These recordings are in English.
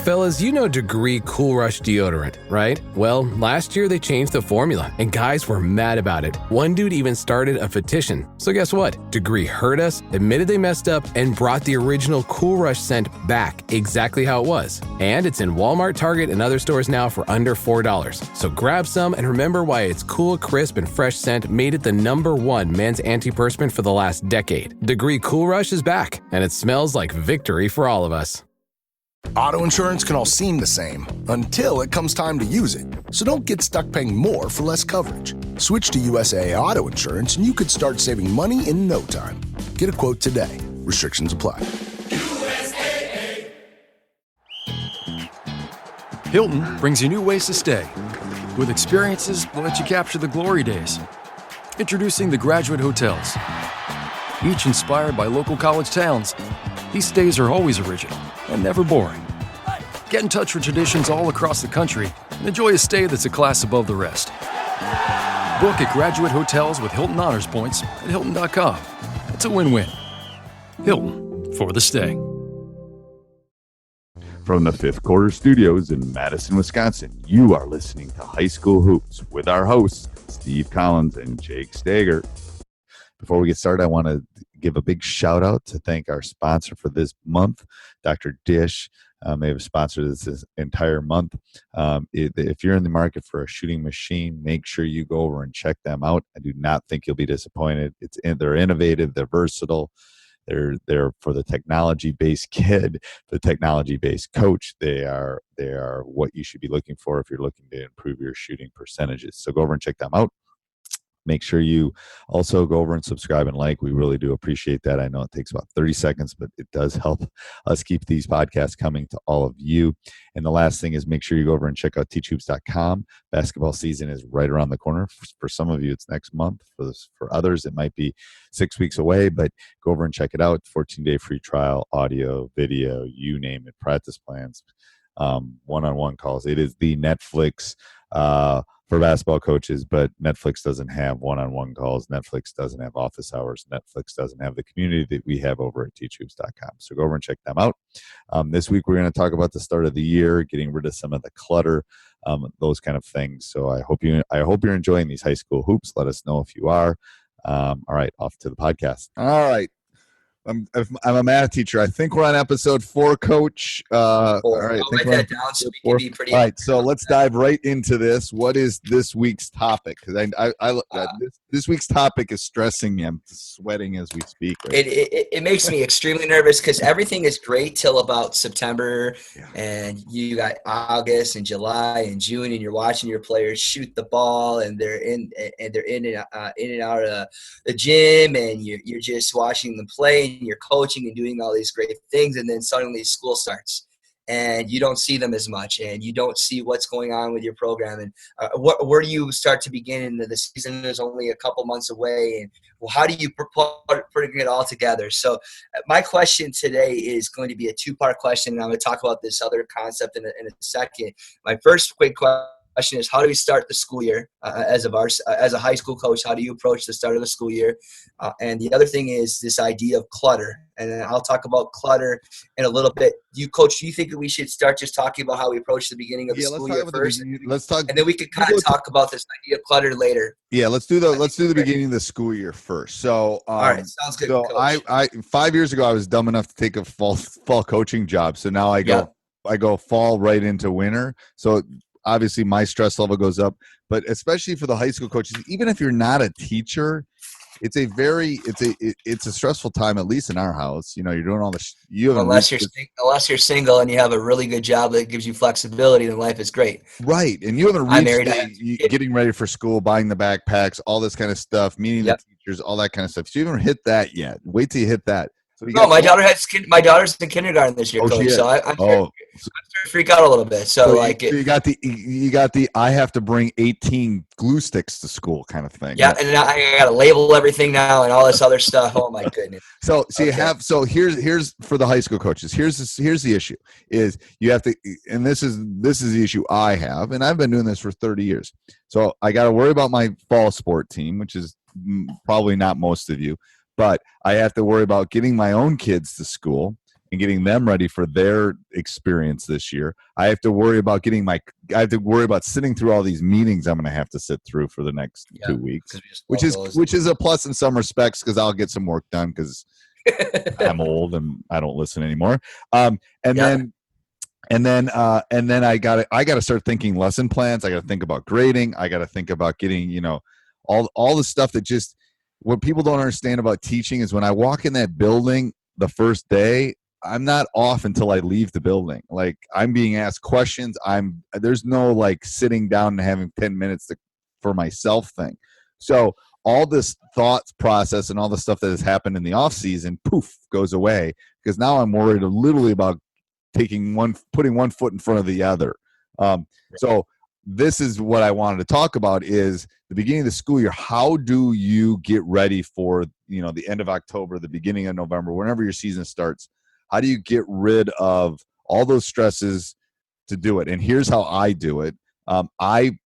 Fellas, you know Degree Cool Rush deodorant, right? Well, last year they changed the formula, and guys were mad about it. One dude even started a petition. So guess what? Degree heard us, admitted they messed up, and brought the original Cool Rush scent back exactly how it was. And it's in Walmart, Target, and other stores now for under $4. So grab some and remember why its cool, crisp, and fresh scent made it the #1 men's antiperspirant for the last decade. Degree Cool Rush is back, and it smells like victory for all of us. Auto insurance can all seem the same until it comes time to use it. So don't get stuck paying more for less coverage. Switch to USAA Auto Insurance and you could start saving money in no time. Get a quote today. Restrictions apply. USAA. Hilton brings you new ways to stay, with experiences that let you capture the glory days. Introducing the Graduate Hotels. Each inspired by local college towns, these stays are always original and never boring. Get in touch with traditions all across the country and enjoy a stay that's a class above the rest. Book at Graduate Hotels with Hilton Honors Points at Hilton.com. It's a win-win. Hilton, for the stay. From the Fifth Quarter Studios in Madison, Wisconsin, you are listening to High School Hoops with our hosts, Steve Collins and Jake Steger. Before we get started, I want to give a big shout out to thank our sponsor for this month, Dr. Dish. They have sponsored this entire month. If you're in the market for a shooting machine, make sure you go over and check them out. I do not think you'll be disappointed. They're innovative, they're versatile. They're for the technology-based kid, the technology-based coach. They are what you should be looking for if you're looking to improve your shooting percentages. So go over and check them out. Make sure you also go over and subscribe and like. We really do appreciate that. I know it takes about 30 seconds, but it does help us keep these podcasts coming to all of you. And the last thing is make sure you go over and check out teachhoops.com. Basketball season is right around the corner. For some of you, it's next month. For others, it might be 6 weeks away, but go over and check it out. 14-day free trial, audio, video, you name it, practice plans, one-on-one calls. It is the Netflix for basketball coaches, but Netflix doesn't have one-on-one calls. Netflix doesn't have office hours. Netflix doesn't have the community that we have over at teachhoops.com. So go over and check them out. This week, we're going to talk about the start of the year, getting rid of some of the clutter, those kind of things. So I hope you're enjoying these high school hoops. Let us know if you are. All right, off to the podcast. All right. I'm a math teacher. I think we're on episode 4, Coach. All right, I'll write that down so we can be pretty. All right, so let's dive right into this. What is this week's topic? Because this week's topic is stressing me. I'm sweating as we speak. Right? It makes me extremely nervous because everything is great till about September, and you got August and July and June, and you're watching your players shoot the ball, and they're in and out of the gym, and you're just watching them play. And you're coaching and doing all these great things, and then suddenly school starts and you don't see them as much, and you don't see what's going on with your program, and where do you start to begin? The season is only a couple months away, and how do you put it all together? So my question today is going to be a 2-part question, and I'm going to talk about this other concept in a second. My first quick question is, how do we start the school year as a high school coach? How do you approach the start of the school year? And the other thing is this idea of clutter. And then I'll talk about clutter in a little bit. Do you think that we should start just talking about how we approach the beginning of the school year first? Let's talk, and then we can kind of talk about this idea of clutter later. Yeah, let's do the beginning of the school year first. So, all right, sounds good. So Coach. I 5 years ago I was dumb enough to take a fall coaching job. So now I go fall right into winter. So obviously my stress level goes up, but especially for the high school coaches, even if you're not a teacher, it's a stressful time, at least in our house. You know, you're doing all this. Unless you're single and you have a really good job that gives you flexibility, then life is great. Right. And you haven't reached getting ready for school, buying the backpacks, all this kind of stuff, meeting the teachers, all that kind of stuff. So you haven't hit that yet. Wait till you hit that. So my daughter's in kindergarten this year, Coach. So I'm starting to freak out a little bit. So you got the I have to bring 18 glue sticks to school kind of thing. Yeah, and I got to label everything now and all this other stuff. Oh my goodness. So here's for the high school coaches. Here's the issue is you have to, and this is the issue I have, and I've been doing this for 30 years. So I got to worry about my fall sport team, which is probably not most of you. But I have to worry about getting my own kids to school and getting them ready for their experience this year. I have to worry about sitting through all these meetings I'm going to have to sit through for the next 2 weeks, which is a plus in some respects because I'll get some work done because I'm old and I don't listen anymore. And then I got to start thinking lesson plans. I got to think about grading. I got to think about getting, all the stuff that just what people don't understand about teaching is when I walk in that building the first day, I'm not off until I leave the building. Like I'm being asked questions. There's no like sitting down and having 10 minutes for myself thing. So all this thoughts process and all the stuff that has happened in the off season, poof, goes away because now I'm worried literally about putting one foot in front of the other. So this is what I wanted to talk about is the beginning of the school year. How do you get ready for, the end of October, the beginning of November, whenever your season starts? How do you get rid of all those stresses to do it? And here's how I do it. And I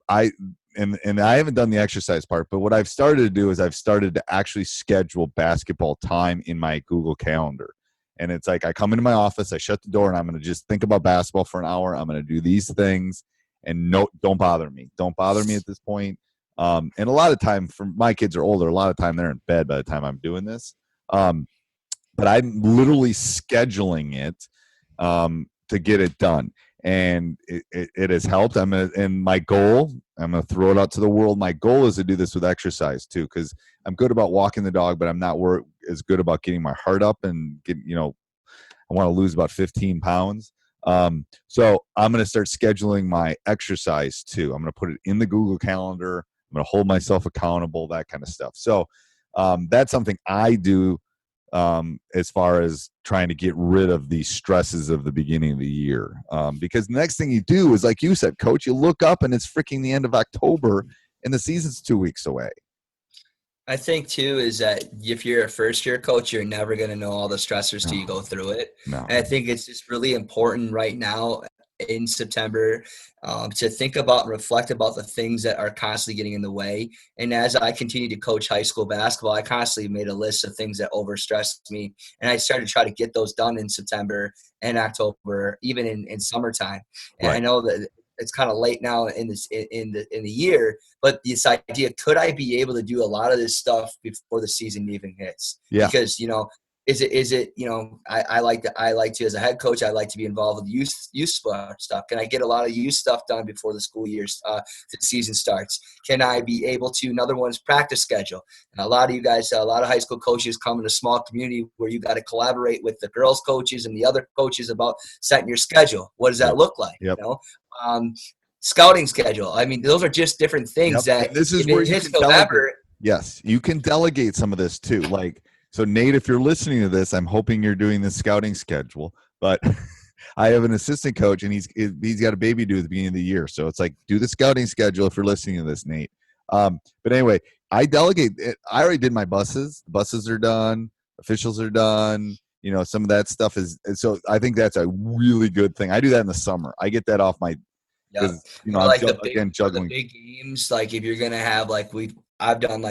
haven't done the exercise part, but what I've started to do is I've started to actually schedule basketball time in my Google Calendar. And it's like I come into my office, I shut the door, and I'm going to just think about basketball for an hour. I'm going to do these things, and don't bother me. Don't bother me at this point. And a lot of time, my kids are older, a lot of time they're in bed by the time I'm doing this. But I'm literally scheduling it to get it done. And it has helped. And my goal, I'm going to throw it out to the world. My goal is to do this with exercise too, because I'm good about walking the dog, but I'm not as good about getting my heart up and I want to lose about 15 pounds. So I'm going to start scheduling my exercise too. I'm going to put it in the Google Calendar. I'm going to hold myself accountable, that kind of stuff. So that's something I do as far as trying to get rid of the stresses of the beginning of the year. Because the next thing you do is, like you said, Coach, you look up and it's freaking the end of October and the season's 2 weeks away. I think, too, is that if you're a first-year coach, you're never going to know all the stressors till you go through it. No. And I think it's just really important right now in September to think about and reflect about the things that are constantly getting in the way. And as I continue to coach high school basketball, I constantly made a list of things that overstressed me. And I started to try to get those done in September and October, even in summertime. And Right. I know that it's kind of late now in the year, but this idea, could I be able to do a lot of this stuff before the season even hits? Yeah. Because, is it I like to, as a head coach, I like to be involved with youth stuff. Can I get a lot of youth stuff done before the school year, the season starts? Can I be able to, another one's practice schedule. And a lot of you guys, a lot of high school coaches come in a small community where you got to collaborate with the girls coaches and the other coaches about setting your schedule. What does that look like? Yep. Scouting schedule. I mean, those are just different things that and this is where you can November. Yes, you can delegate some of this too. So Nate, if you're listening to this, I'm hoping you're doing the scouting schedule. But I have an assistant coach, and he's got a baby due at the beginning of the year. So it's like, do the scouting schedule if you're listening to this, Nate. But anyway, I delegate. I already did my buses. Buses are done. Officials are done. Some of that stuff is. So I think that's a really good thing. I do that in the summer. I get that off my. Yeah. I'm The juggling big games, like if you're gonna have I've done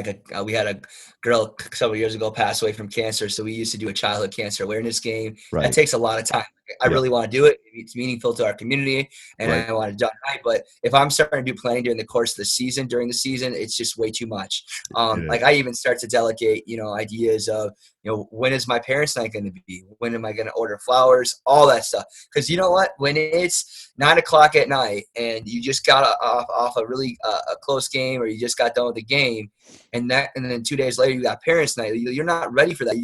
we had a girl several years ago pass away from cancer, so we used to do a childhood cancer awareness game. Right. That takes a lot of time. I really want to do it. It's meaningful to our community, and Right. I want to do it right. But if I'm starting to do planning during the course of the season, it's just way too much. I even start to delegate, ideas of, when is my parents' night going to be? When am I going to order flowers? All that stuff. Because you know what? When it's 9:00 at night and you just got off a really a close game, or you just got done with the game, and then 2 days later you got parents' night, you're not ready for that.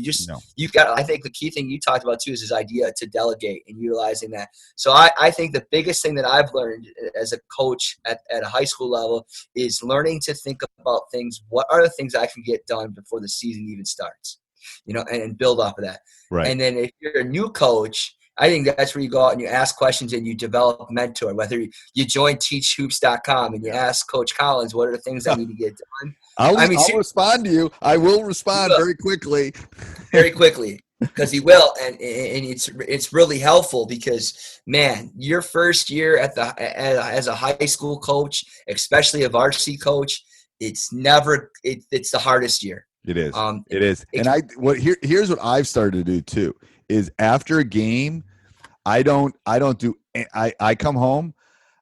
You've got. I think the key thing you talked about too is this idea to delegate and utilizing that. So I think the biggest thing that I've learned as a coach at a high school level is learning to think about things. What are the things I can get done before the season even starts? And build off of that. Right. And then if you're a new coach, I think that's where you go out and you ask questions and you develop a mentor. Whether you join teachhoops.com and you ask Coach Collins, what are the things I need to get done? I'll respond to you. I will respond very quickly. Very quickly. Because he will, and it's really helpful because, man, your first year as a high school coach, especially a varsity coach, it's the hardest year. It is. It is. And here's what I've started to do too is after a game, I come home.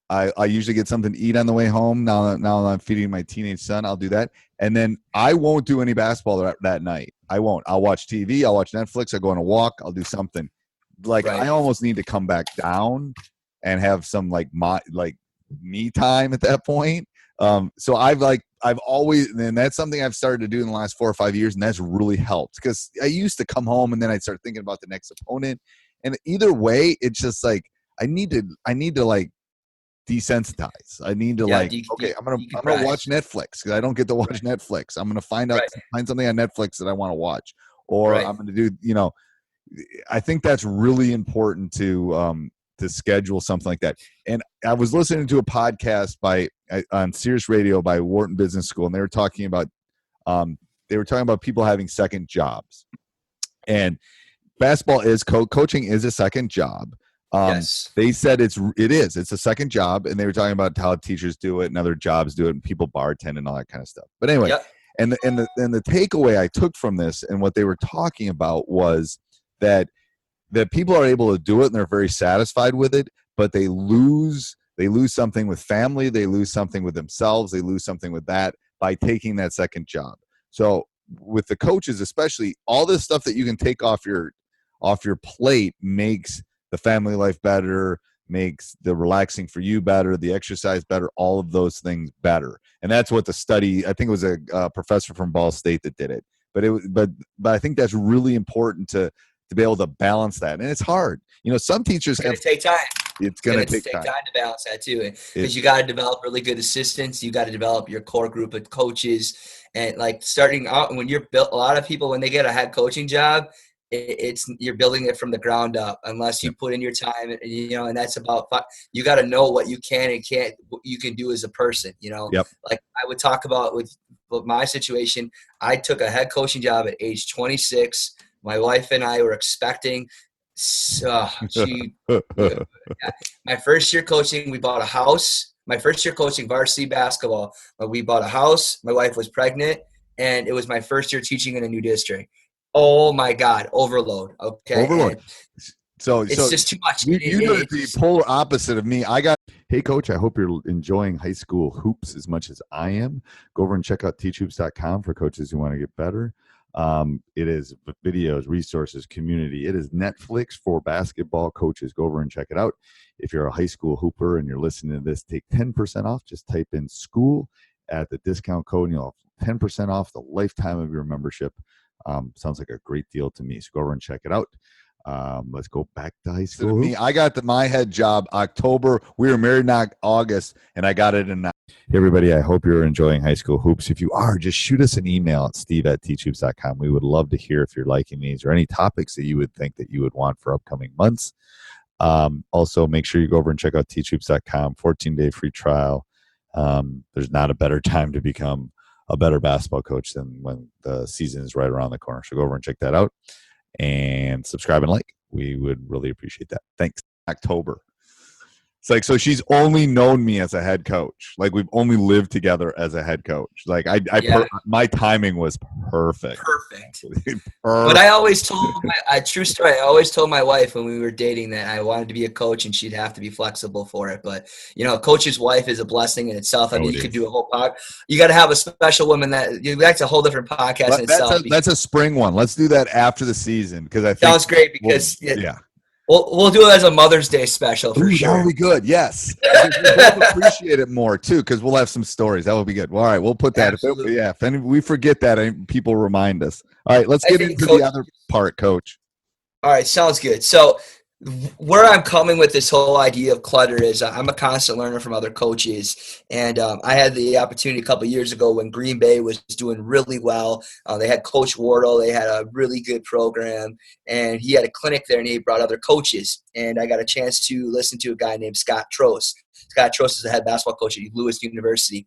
I usually get something to eat on the way home. Now I'm feeding my teenage son. I'll do that. And then I won't do any basketball that night. I won't. I'll watch TV. I'll watch Netflix. I'll go on a walk. I'll do something. Like I almost need to come back down and have some like me time at that point. So I've always, and that's something I've started to do in the last 4 or 5 years. And that's really helped because I used to come home and then I'd start thinking about the next opponent. And either way, it's just like, I need to like desensitize. I need to I'm gonna watch Netflix because I don't get to watch Netflix. I'm gonna find something on Netflix that I want to watch, or I'm gonna do. I think that's really important to schedule something like that. And I was listening to a podcast on Sirius Radio by Wharton Business School, and they were talking about people having second jobs, and basketball is coaching is a second job. Yes. They said it's a second job, and they were talking about how teachers do it and other jobs do it and people bartend and all that kind of stuff. But anyway, and the takeaway I took from this and what they were talking about was that people are able to do it and they're very satisfied with it, but they lose something with family, they lose something with themselves, they lose something with that by taking that second job. So with the coaches, especially, all this stuff that you can take off your plate makes the family life better, makes the relaxing for you better, the exercise better, all of those things better. And that's what the study, I think it was a professor from Ball State that did it. But I think that's really important to be able to balance that. And it's hard. Some teachers it's going to take time. It's going to take time to balance that too. Because you got to develop really good assistants. You got to develop your core group of coaches. And like starting out, when you're built, a lot of people, when they get a head coaching job, you're building it from the ground up unless you put in your time, and that's about, you got to know what you can and can't, what you can do as a person, like I would talk about with my situation. I took a head coaching job at age 26. My wife and I were expecting, my first year coaching, we bought a house. My first year coaching varsity basketball, we bought a house. My wife was pregnant, and it was my first year teaching in a new district. Oh my God, overload. Okay. Overload. So it's just too much. You're the polar opposite of me. Hey coach, I hope you're enjoying high school hoops as much as I am. Go over and check out teachhoops.com for coaches who want to get better. It is videos, resources, community. It is Netflix for basketball coaches. Go over and check it out. If you're a high school hooper and you're listening to this, take 10% off. Just type in school at the discount code and you'll have 10% off the lifetime of your membership. Sounds like a great deal to me. So go over and check it out. Let's go back to high school. I got my head job October. We were married in August, and I got it in. Hey, everybody, I hope you're enjoying high school hoops. If you are, just shoot us an email at steve@teachhoops.com. We would love to hear if you're liking these or any topics that you would think that you would want for upcoming months. Also, make sure you go over and check out teachhoops.com, 14-day free trial. There's not a better time to become a better basketball coach than when the season is right around the corner. So go over and check that out and subscribe and like. We would really appreciate that. Thanks. October. It's like, so she's only known me as a head coach. Like we've only lived together as a head coach. Like my timing was perfect. Perfect. But I always told true story. I always told my wife when we were dating that I wanted to be a coach and she'd have to be flexible for it. But a coach's wife is a blessing in itself. I mean, you could do a whole you got to have a special woman that's a whole different podcast in itself. That's a spring one. Let's do that after the season because I think sounds great because We'll do it as a Mother's Day special for sure. That would be good. Yes, we'll appreciate it more too because we'll have some stories. That would be good. All right, we'll put that. If we forget that, people remind us. All right, let's get into the other part, Coach. All right, sounds good. So where I'm coming with this whole idea of clutter is I'm a constant learner from other coaches. And I had the opportunity a couple of years ago when Green Bay was doing really well. They had Coach Wardle. They had a really good program. And he had a clinic there, and he brought other coaches. And I got a chance to listen to a guy named Scott Trost. Scott Trost is the head basketball coach at Lewis University.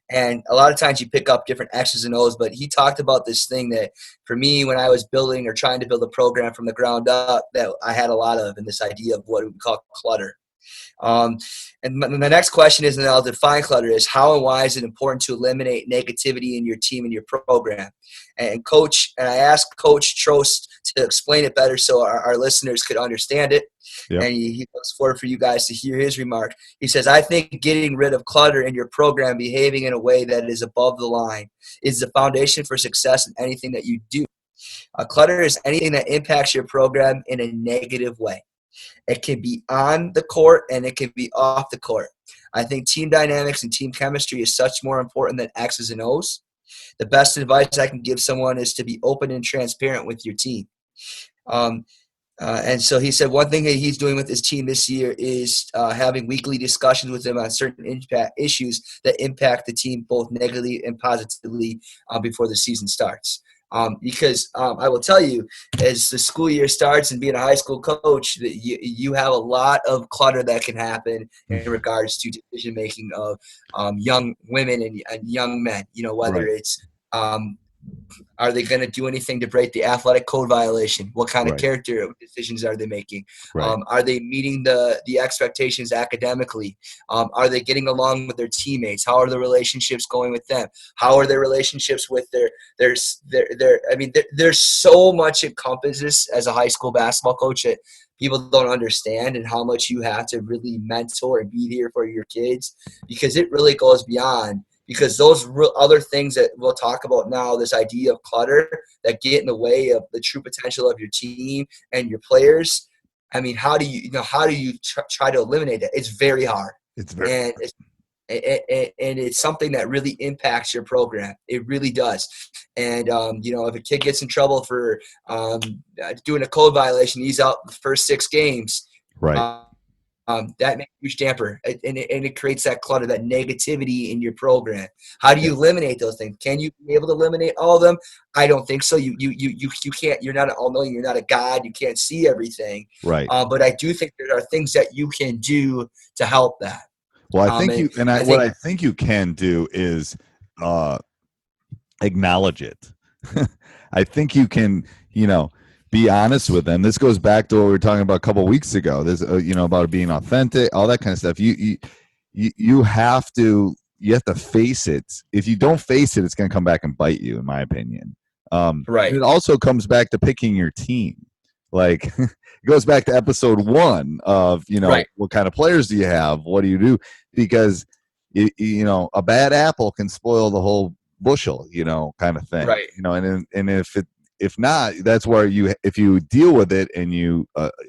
And a lot of times you pick up different X's and O's, but he talked about this thing that for me, when I was building or trying to build a program from the ground up, that I had a lot of, and this idea of what we call clutter. And the next question is, and I'll define clutter, is how and why is it important to eliminate negativity in your team and your program? And I asked Coach Trost to explain it better so our listeners could understand it. Yep. And he looks forward for you guys to hear his remark. He says, I think getting rid of clutter in your program, behaving in a way that is above the line, is the foundation for success in anything that you do. Clutter is anything that impacts your program in a negative way. It can be on the court and it can be off the court. I think team dynamics and team chemistry is such more important than X's and O's. The best advice I can give someone is to be open and transparent with your team. And so he said one thing that he's doing with his team this year is having weekly discussions with them on certain issues that impact the team both negatively and positively before the season starts. Because I will tell you, as the school year starts and being a high school coach, that you have a lot of clutter that can happen in regards to decision making of young women and young men. Whether it's are they going to do anything to break the athletic code violation? What kind of character decisions are they making? Are they meeting the expectations academically? Are they getting along with their teammates? How are the relationships going with them? How are their relationships with their I mean, there's so much encompasses as a high school basketball coach that people don't understand, and how much you have to really mentor and be here for your kids, because it really goes beyond. Because those other things that we'll talk about now, this idea of clutter that get in the way of the true potential of your team and your players. I mean, how do you try to eliminate that? It's very hard. And it's something that really impacts your program. It really does. And if a kid gets in trouble for doing a code violation, he's out the first 6 games. Right. That makes a huge damper, and it creates that clutter, that negativity in your program. How do you eliminate those things? Can you be able to eliminate all of them? I don't think so. You can't. You're not an all-knowing. You're not a god. You can't see everything. Right. But I do think there are things that you can do to help that. Well, I think what I think you can do is acknowledge it. I think you can, be honest with them. This goes back to what we were talking about a couple of weeks ago. There's, about being authentic, all that kind of stuff. You have to face it. If you don't face it, it's going to come back and bite you, in my opinion. Right. It also comes back to picking your team. Like it goes back to episode 1 of, what kind of players do you have? What do you do? Because, a bad apple can spoil the whole bushel, kind of thing. Right. And if not, that's where if you deal with it and you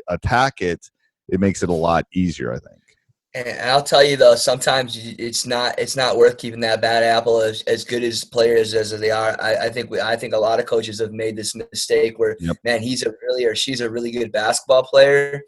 attack it, it makes it a lot easier, I think. And I'll tell you though, sometimes it's not worth keeping that bad apple as good as players as they are. I think a lot of coaches have made this mistake where, man, she's a really good basketball player.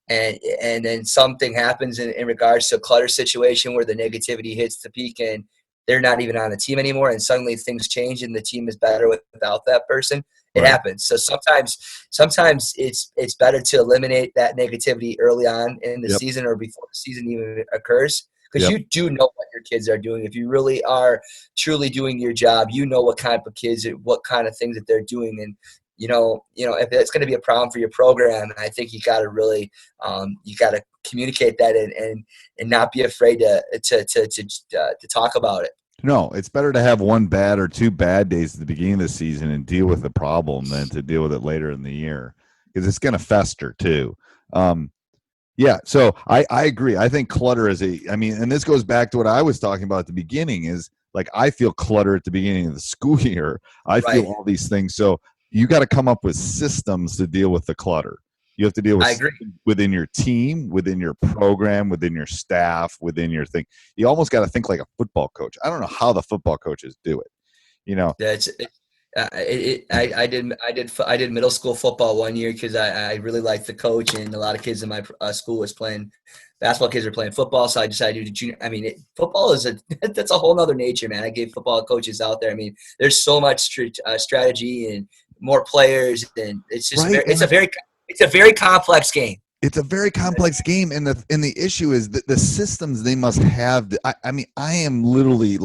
And then something happens in regards to a clutter situation where the negativity hits the peak and they're not even on the team anymore, and suddenly things change and the team is better without that person. It happens. So sometimes it's better to eliminate that negativity early on in the season or before the season even occurs, because you do know what your kids are doing. If you really are truly doing your job, you know what kind of kids, what kind of things that they're doing, and if it's going to be a problem for your program, I think you got to really you got to communicate that and not be afraid to talk about it. No, it's better to have 1 bad or 2 bad days at the beginning of the season and deal with the problem than to deal with it later in the year, because it's going to fester too. So I agree. I think clutter and this goes back to what I was talking about at the beginning, is like, I feel clutter at the beginning of the school year. I feel all these things. So you got to come up with systems to deal with the clutter. You have to deal with within your team, within your program, within your staff, within your thing. You almost got to think like a football coach. I don't know how the football coaches do it. I did middle school football one year because I really liked the coach, and a lot of kids in my school was playing basketball. Kids are playing football, so I decided to do junior. I mean, football is that's a whole nother nature, man. I gave football coaches out there. I mean, there's so much strategy and more players, and it's just it's a very complex game. It's a very complex game, and the issue is that the systems they must have. I am literally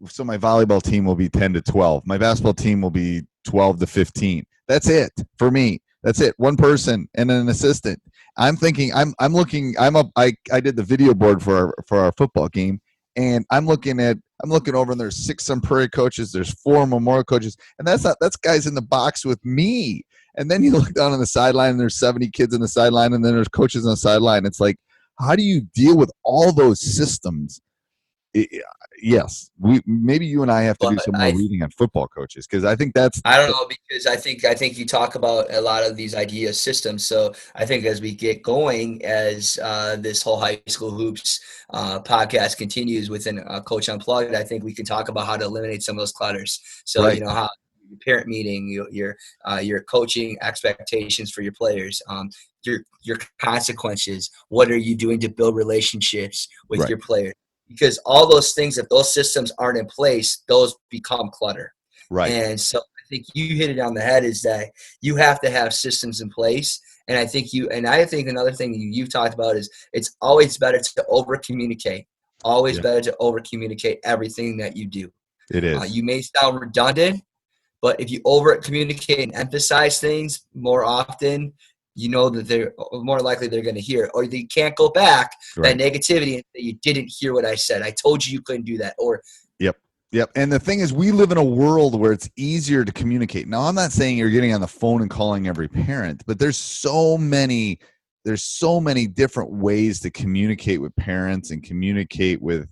so my volleyball team will be 10 to 12. My basketball team will be 12 to 15. That's it for me. That's it. 1 person and an assistant, I'm thinking, I did the video board for our football game, and I'm looking over, and there's 6 Sun Prairie coaches, there's 4 Memorial coaches, and that's guys in the box with me. And then you look down on the sideline, and there's 70 kids in the sideline, and then there's coaches on the sideline. It's like, how do you deal with all those systems? Yes, maybe you and I have to do some more reading on football coaches, because I think I don't know, because I think you talk about a lot of these idea systems. So I think as we get going, as this whole high school hoops podcast continues within Coach Unplugged, I think we can talk about how to eliminate some of those clutters. So right. how your parent meeting, your coaching expectations for your players, your consequences. What are you doing to build relationships with right. your players? Because all those things, if those systems aren't in place, those become clutter. Right. And so I think you hit it on the head, is that you have to have systems in place. And I think another thing you've talked about is it's always better to over communicate. Always better to over communicate everything that you do. It is. You may sound redundant, but if you over communicate and emphasize things more often, you know that they're more likely they're going to hear it, or they can't go back that negativity and say, you didn't hear what I said. I told you couldn't do that. Or Yep. And the thing is, we live in a world where it's easier to communicate. Now, I'm not saying you're getting on the phone and calling every parent, but there's so many different ways to communicate with parents and communicate with.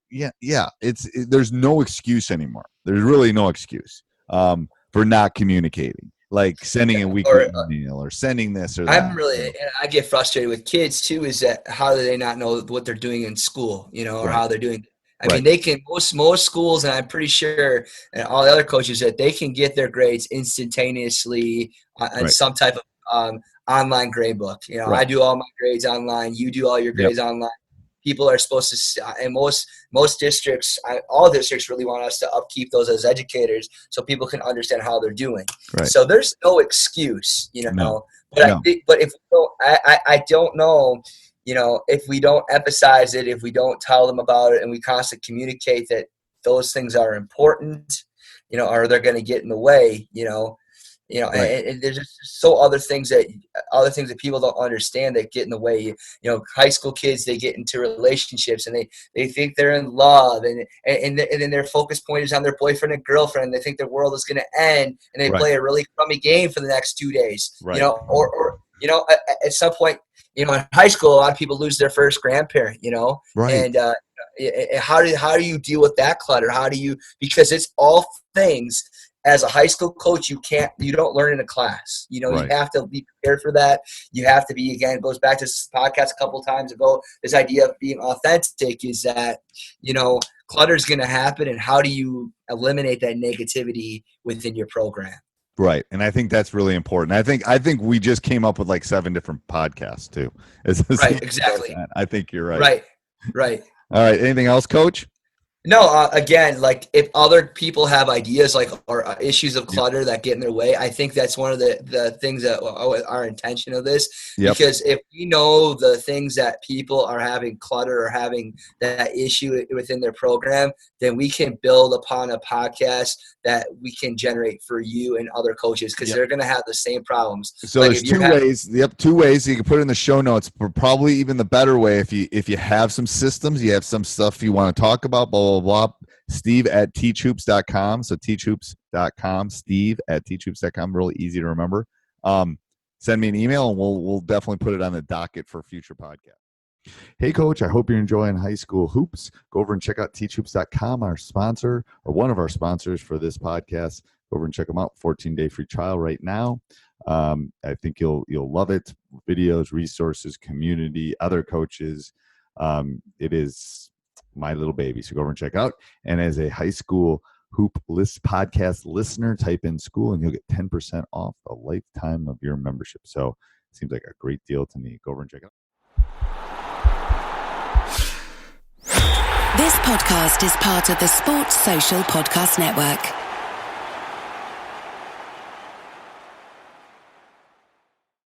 There's no excuse anymore. There's really no excuse for not communicating. Like sending a weekly email or sending this or that. I get frustrated with kids too, is that how do they not know what they're doing in school, or how they're doing. I mean, they can, most schools, and I'm pretty sure, and all the other coaches, that they can get their grades instantaneously on some type of online grade book. I do all my grades online. You do all your grades online. People are supposed to, and most districts, all districts really want us to upkeep those as educators so people can understand how they're doing. Right. So there's no excuse, No. But if we don't, I don't know, if we don't emphasize it, if we don't tell them about it, and we constantly communicate that those things are important, or they're going to get in the way, and there's just other things that people don't understand that get in the way. High school kids, they get into relationships and they think they're in love, and then their focus point is on their boyfriend and girlfriend. They think their world is going to end, and they play a really crummy game for the next 2 days. Right. Or at some point, in high school, a lot of people lose their first grandparent. Right. And how do you deal with that clutter? Because it's all things. As a high school coach, you don't learn in a class. You have to be prepared for that. You have to be, again, it goes back to this podcast a couple of times ago, this idea of being authentic, is that, clutter is going to happen, and how do you eliminate that negativity within your program? Right. And I think that's really important. I think we just came up with like 7 different podcasts too. Right. Exactly. I think you're right. Right. All right. Anything else, Coach? No, again, like if other people have ideas or issues of clutter that get in their way, I think that's one of the things that our intention of this. Because if we know the things that people are having clutter or having that issue within their program, then we can build upon a podcast that we can generate for you and other coaches, because they're going to have the same problems. So there's 2 ways. Two ways you can put it in the show notes. Probably even the better way, if you have some systems, you have some stuff you want to talk about, blah, blah, blah. Steve at teachhoops.com. So teachhoops.com, Steve at teachhoops.com. Really easy to remember. Send me an email and we'll definitely put it on the docket for future podcasts. Hey, Coach, I hope you're enjoying high school hoops. Go over and check out teachhoops.com, our sponsor, or one of our sponsors for this podcast. Go over and check them out. 14-day free trial right now. I think you'll love it. Videos, resources, community, other coaches. It is my little baby. So go over and check it out. And as a high school hoop list podcast listener, type in school and you'll get 10% off the lifetime of your membership. So it seems like a great deal to me. Go over and check it out. This podcast is part of the Sports Social Podcast Network.